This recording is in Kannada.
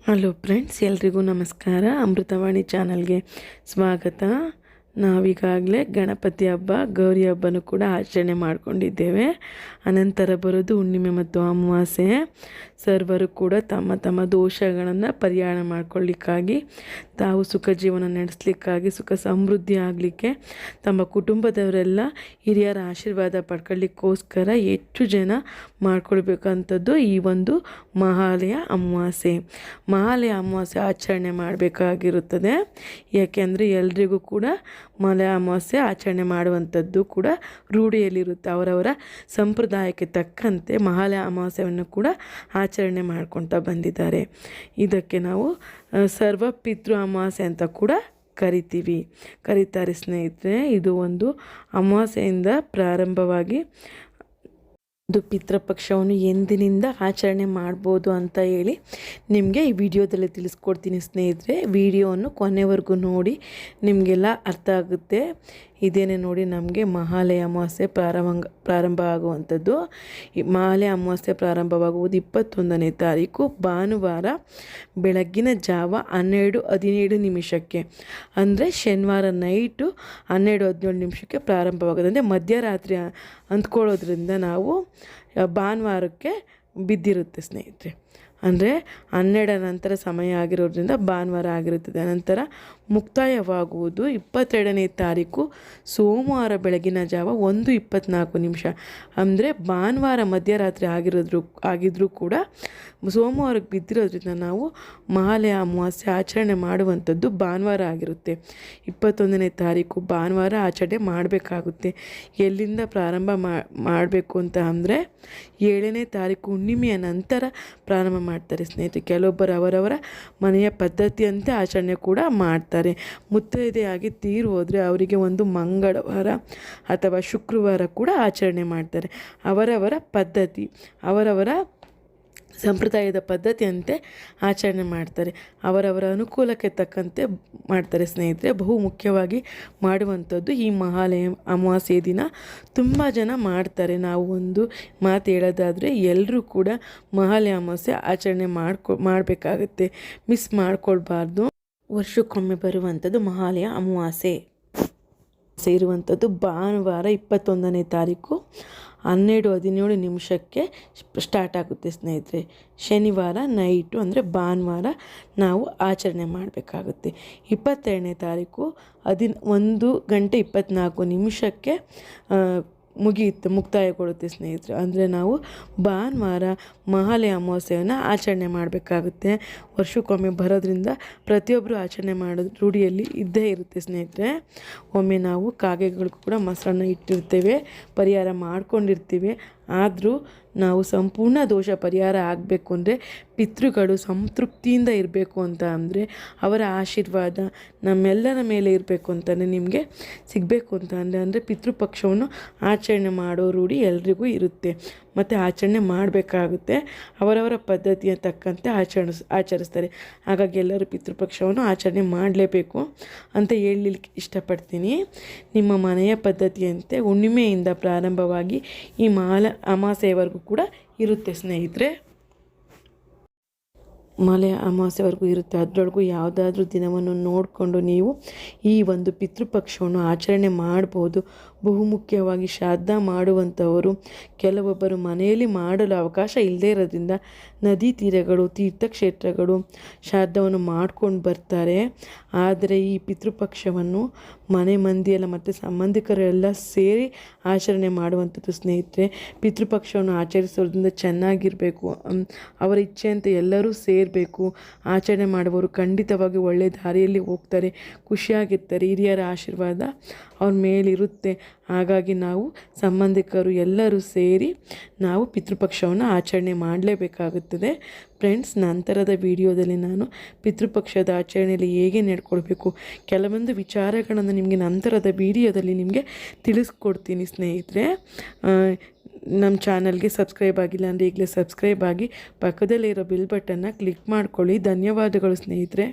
ಹಲೋ ಫ್ರೆಂಡ್ಸ್, ಎಲ್ರಿಗೂ ನಮಸ್ಕಾರ. ಅಮೃತವಾಣಿ ಚಾನಲ್ಗೆ ಸ್ವಾಗತ. ನಾವೀಗಾಗಲೇ ಗಣಪತಿ ಹಬ್ಬ, ಗೌರಿ ಹಬ್ಬನೂ ಕೂಡ ಆಚರಣೆ ಮಾಡಿಕೊಂಡಿದ್ದೇವೆ. ಅನಂತರ ಬರೋದು ಹುಣ್ಣಿಮೆ ಮತ್ತು ಅಮಾವಾಸ್ಯೆ. ಸರ್ವರು ಕೂಡ ತಮ್ಮ ತಮ್ಮ ದೋಷಗಳನ್ನು ಪರಿಹಾರ ಮಾಡ್ಕೊಳ್ಳಿಕ್ಕಾಗಿ, ತಾವು ಸುಖ ಜೀವನ ನಡೆಸಲಿಕ್ಕಾಗಿ, ಸುಖ ಸಮೃದ್ಧಿ ಆಗಲಿಕ್ಕೆ, ತಮ್ಮ ಕುಟುಂಬದವರೆಲ್ಲ ಹಿರಿಯರ ಆಶೀರ್ವಾದ ಪಡ್ಕೊಳ್ಳಿಕ್ಕೋಸ್ಕರ ಹೆಚ್ಚು ಜನ ಮಾಡ್ಕೊಳ್ಬೇಕಂಥದ್ದು ಈ ಒಂದು ಮಹಾಲಯ ಅಮಾವಾಸ್ಯೆ. ಮಹಾಲಯ ಅಮಾವಾಸ್ಯೆ ಆಚರಣೆ ಮಾಡಬೇಕಾಗಿರುತ್ತದೆ. ಯಾಕೆಂದರೆ ಎಲ್ರಿಗೂ ಕೂಡ ಮಹಾಲಯ ಅಮಾವಾಸ್ಯೆ ಆಚರಣೆ ಮಾಡುವಂಥದ್ದು ಕೂಡ ರೂಢಿಯಲ್ಲಿರುತ್ತೆ. ಅವರವರ ಸಂಪ್ರದಾಯಕ್ಕೆ ತಕ್ಕಂತೆ ಮಹಾಲಯ ಅಮಾವಾಸ್ಯೆಯನ್ನು ಕೂಡ ಆಚರಣೆ ಮಾಡ್ಕೊಳ್ತಾ ಬಂದಿದ್ದಾರೆ. ಇದಕ್ಕೆ ನಾವು ಸರ್ವ ಪಿತೃ ಅಮಾವಾಸ್ಯೆ ಅಂತ ಕೂಡ ಕರೀತಾರೆ ಸ್ನೇಹಿತರೆ. ಇದು ಒಂದು ಅಮಾವಾಸ್ಯೆಯಿಂದ ಪ್ರಾರಂಭವಾಗಿ ಒಂದು ಪಿತೃಪಕ್ಷವನ್ನು ಎಂದಿನಿಂದ ಆಚರಣೆ ಮಾಡ್ಬೋದು ಅಂತ ಹೇಳಿ ನಿಮಗೆ ಈ ವಿಡಿಯೋದಲ್ಲಿ ತಿಳಿಸ್ಕೊಡ್ತೀನಿ ಸ್ನೇಹಿತರೆ. ವಿಡಿಯೋವನ್ನು ಕೊನೆವರೆಗೂ ನೋಡಿ, ನಿಮಗೆಲ್ಲ ಅರ್ಥ ಆಗುತ್ತೆ. ಇದೇನೆ ನೋಡಿ, ನಮಗೆ ಮಹಾಲಯ ಅಮಾವಾಸ್ಯೆ ಪ್ರಾರಂಭ ಆಗುವಂಥದ್ದು. ಈ ಮಹಾಲಯ ಅಮಾವಾಸ್ಯೆ ಪ್ರಾರಂಭವಾಗುವುದು 21ನೇ ತಾರೀಕು ಭಾನುವಾರ ಬೆಳಗ್ಗಿನ ಜಾವ 12:17 ಅಂದರೆ ಶನಿವಾರ ನೈಟು 12:17 ಪ್ರಾರಂಭವಾಗೋದು. ಅಂದರೆ ಮಧ್ಯರಾತ್ರಿ ಅಂದ್ಕೊಳ್ಳೋದ್ರಿಂದ ನಾವು ಭಾನುವಾರಕ್ಕೆ ಬಿದ್ದಿರುತ್ತೆ ಸ್ನೇಹಿತರೆ. ಅಂದರೆ 12 ನಂತರ ಸಮಯ ಆಗಿರೋದ್ರಿಂದ ಭಾನುವಾರ ಆಗಿರುತ್ತದೆ. ಅನಂತರ ಮುಕ್ತಾಯವಾಗುವುದು 22ನೇ ತಾರೀಕು ಸೋಮವಾರ ಬೆಳಗಿನ ಜಾವ 1:24 ಅಂದರೆ ಭಾನುವಾರ ಮಧ್ಯರಾತ್ರಿ ಆಗಿದ್ರೂ ಕೂಡ ಸೋಮವಾರಕ್ಕೆ ಬಿದ್ದಿರೋದ್ರಿಂದ ನಾವು ಮಹಾಲಯ ಅಮಾವಾಸ್ಯೆ ಆಚರಣೆ ಮಾಡುವಂಥದ್ದು ಭಾನುವಾರ ಆಗಿರುತ್ತೆ. 21ನೇ ತಾರೀಕು ಭಾನುವಾರ ಆಚರಣೆ ಮಾಡಬೇಕಾಗುತ್ತೆ. ಎಲ್ಲಿಂದ ಪ್ರಾರಂಭ ಮಾಡಬೇಕು ಅಂತ ಅಂದರೆ 7ನೇ ತಾರೀಕು ಹುಣ್ಣಿಮೆಯ ನಂತರ ಪ್ರಾರಂಭ ಮಾಡ್ತಾರೆ ಸ್ನೇಹಿತರೆ. ಕೆಲವೊಬ್ಬರು ಅವರವರ ಮನೆಯ ಪದ್ಧತಿಯಂತೆ ಆಚರಣೆ ಕೂಡ ಮಾಡ್ತಾರೆ. ಮುತ್ತೈದೆಯಾಗಿ ತೀರು ಹೋದರೆ ಅವರಿಗೆ ಒಂದು ಮಂಗಳವಾರ ಅಥವಾ ಶುಕ್ರವಾರ ಕೂಡ ಆಚರಣೆ ಮಾಡ್ತಾರೆ. ಅವರವರ ಪದ್ಧತಿ, ಅವರವರ ಸಂಪ್ರದಾಯದ ಪದ್ಧತಿಯಂತೆ ಆಚರಣೆ ಮಾಡ್ತಾರೆ. ಅವರವರ ಅನುಕೂಲಕ್ಕೆ ತಕ್ಕಂತೆ ಮಾಡ್ತಾರೆ ಸ್ನೇಹಿತರೆ. ಬಹು ಮುಖ್ಯವಾಗಿ ಮಾಡುವಂಥದ್ದು ಈ ಮಹಾಲಯ ಅಮಾವಾಸ್ಯೆ ದಿನ ತುಂಬ ಜನ ಮಾಡ್ತಾರೆ. ನಾವು ಒಂದು ಮಾತು ಹೇಳೋದಾದರೆ ಎಲ್ಲರೂ ಕೂಡ ಮಹಾಲಯ ಅಮಾವಾಸ್ಯೆ ಆಚರಣೆ ಮಾಡಬೇಕಾಗತ್ತೆ. ಮಿಸ್ ಮಾಡ್ಕೊಳ್ಬಾರ್ದು. ವರ್ಷಕ್ಕೊಮ್ಮೆ ಬರುವಂಥದ್ದು ಮಹಾಲಯ ಅಮಾವಾಸ್ಯೆ ಇರುವಂಥದ್ದು ಭಾನುವಾರ 21ನೇ ತಾರೀಕು 12:17 ಸ್ಟಾರ್ಟ್ ಆಗುತ್ತೆ ಸ್ನೇಹಿತರೆ. ಶನಿವಾರ ನೈಟು ಅಂದರೆ ಭಾನುವಾರ ನಾವು ಆಚರಣೆ ಮಾಡಬೇಕಾಗುತ್ತೆ. 22ನೇ ತಾರೀಕು 1:24 ಮುಕ್ತಾಯಗೊಳ್ಳುತ್ತೆ ಸ್ನೇಹಿತರೆ. ಅಂದರೆ ನಾವು ಭಾನುವಾರ ಮಹಾಲಯ ಅಮಾವಾಸ್ಯೆಯನ್ನು ಆಚರಣೆ ಮಾಡಬೇಕಾಗುತ್ತೆ. ವರ್ಷಕ್ಕೊಮ್ಮೆ ಬರೋದ್ರಿಂದ ಪ್ರತಿಯೊಬ್ಬರು ಆಚರಣೆ ಮಾಡೋದು ರೂಢಿಯಲ್ಲಿ ಇದ್ದೇ ಇರುತ್ತೆ ಸ್ನೇಹಿತರೆ. ಒಮ್ಮೆ ನಾವು ಕಾಗೆಗಳಿಗೂ ಕೂಡ ಮೊಸರನ್ನ ಇಟ್ಟಿರ್ತೇವೆ, ಪರಿಹಾರ ಮಾಡ್ಕೊಂಡಿರ್ತೀವಿ. ಆದರೂ ನಾವು ಸಂಪೂರ್ಣ ದೋಷ ಪರಿಹಾರ ಆಗಬೇಕು ಅಂದರೆ, ಪಿತೃಗಳು ಸಂತೃಪ್ತಿಯಿಂದ ಇರಬೇಕು ಅಂತ ಅಂದರೆ, ಅವರ ಆಶೀರ್ವಾದ ನಮ್ಮೆಲ್ಲರ ಮೇಲೆ ಇರಬೇಕು ಅಂತಲೇ ನಿಮಗೆ ಸಿಗಬೇಕು ಅಂತ ಅಂದರೆ ಪಿತೃಪಕ್ಷವನ್ನು ಆಚರಣೆ ಮಾಡೋ ರೂಢಿ ಎಲ್ರಿಗೂ ಇರುತ್ತೆ ಮತ್ತು ಆಚರಣೆ ಮಾಡಬೇಕಾಗುತ್ತೆ. ಅವರವರ ಪದ್ಧತಿಯ ತಕ್ಕಂತೆ ಆಚರಿಸ್ತಾರೆ. ಹಾಗಾಗಿ ಎಲ್ಲರೂ ಪಿತೃಪಕ್ಷವನ್ನು ಆಚರಣೆ ಮಾಡಲೇಬೇಕು ಅಂತ ಹೇಳಲಿಕ್ಕೆ ಇಷ್ಟಪಡ್ತೀನಿ. ನಿಮ್ಮ ಮನೆಯ ಪದ್ಧತಿಯಂತೆ ಹುಣ್ಣಿಮೆಯಿಂದ ಪ್ರಾರಂಭವಾಗಿ ಈ ಅಮಾವಾಸ್ಯೆಯವರೆಗೂ ಕೂಡ ಇರುತ್ತೆ ಸ್ನೇಹಿತರೆ. ಮಹಾಲಯ ಅಮಾವಾಸ್ಯೆವರೆಗೂ ಇರುತ್ತೆ. ಅದರೊಳಗೂ ಯಾವುದಾದ್ರೂ ದಿನವನ್ನು ನೋಡಿಕೊಂಡು ನೀವು ಈ ಒಂದು ಪಿತೃಪಕ್ಷವನ್ನು ಆಚರಣೆ ಮಾಡ್ಬೋದು. ಬಹುಮುಖ್ಯವಾಗಿ ಶ್ರಾದ್ದ ಮಾಡುವಂಥವರು ಕೆಲವೊಬ್ಬರು ಮನೆಯಲ್ಲಿ ಮಾಡಲು ಅವಕಾಶ ಇಲ್ಲದೇ ಇರೋದ್ರಿಂದ ನದಿ ತೀರಗಳು, ತೀರ್ಥಕ್ಷೇತ್ರಗಳು ಶ್ರಾದ್ದವನ್ನು ಮಾಡ್ಕೊಂಡು ಬರ್ತಾರೆ. ಆದರೆ ಈ ಪಿತೃಪಕ್ಷವನ್ನು ಮನೆ ಮಂದಿಯೆಲ್ಲ ಮತ್ತು ಸಂಬಂಧಿಕರೆಲ್ಲ ಸೇರಿ ಆಚರಣೆ ಮಾಡುವಂಥದ್ದು ಸ್ನೇಹಿತರೆ. ಪಿತೃಪಕ್ಷವನ್ನು ಆಚರಿಸೋದ್ರಿಂದ ಚೆನ್ನಾಗಿರಬೇಕು, ಅವರ ಇಚ್ಛೆಯಂತೆ ಎಲ್ಲರೂ ಸೇರಬೇಕು. ಆಚರಣೆ ಮಾಡುವವರು ಖಂಡಿತವಾಗಿ ಒಳ್ಳೆಯ ದಾರಿಯಲ್ಲಿ ಹೋಗ್ತಾರೆ, ಖುಷಿಯಾಗಿರ್ತಾರೆ. ಹಿರಿಯರ ಆಶೀರ್ವಾದ ಅವ್ರ ಮೇಲಿರುತ್ತೆ. ಹಾಗಾಗಿ ನಾವು ಸಂಬಂಧಿಕರು ಎಲ್ಲರೂ ಸೇರಿ ನಾವು ಪಿತೃಪಕ್ಷವನ್ನು ಆಚರಣೆ ಮಾಡಲೇಬೇಕಾಗುತ್ತದೆ ಫ್ರೆಂಡ್ಸ್. ನಂತರದ ವಿಡಿಯೋದಲ್ಲಿ ನಾನು ಪಿತೃಪಕ್ಷದ ಆಚರಣೆಯಲ್ಲಿ ಹೇಗೆ ನಡ್ಕೊಳ್ಬೇಕು ಕೆಲವೊಂದು ವಿಚಾರಗಳನ್ನು ನಿಮಗೆ ನಂತರದ ವಿಡಿಯೋದಲ್ಲಿ ನಿಮಗೆ ತಿಳಿಸ್ಕೊಡ್ತೀನಿ ಸ್ನೇಹಿತರೆ. ನಮ್ಮ ಚಾನಲ್ಗೆ ಸಬ್ಸ್ಕ್ರೈಬ್ ಆಗಿಲ್ಲ ಅಂದರೆ ಈಗಲೇ ಸಬ್ಸ್ಕ್ರೈಬ್ ಆಗಿ ಪಕ್ಕದಲ್ಲಿರೋ ಬೆಲ್ ಬಟನ್ನ ಕ್ಲಿಕ್ ಮಾಡ್ಕೊಳ್ಳಿ. ಧನ್ಯವಾದಗಳು ಸ್ನೇಹಿತರೆ.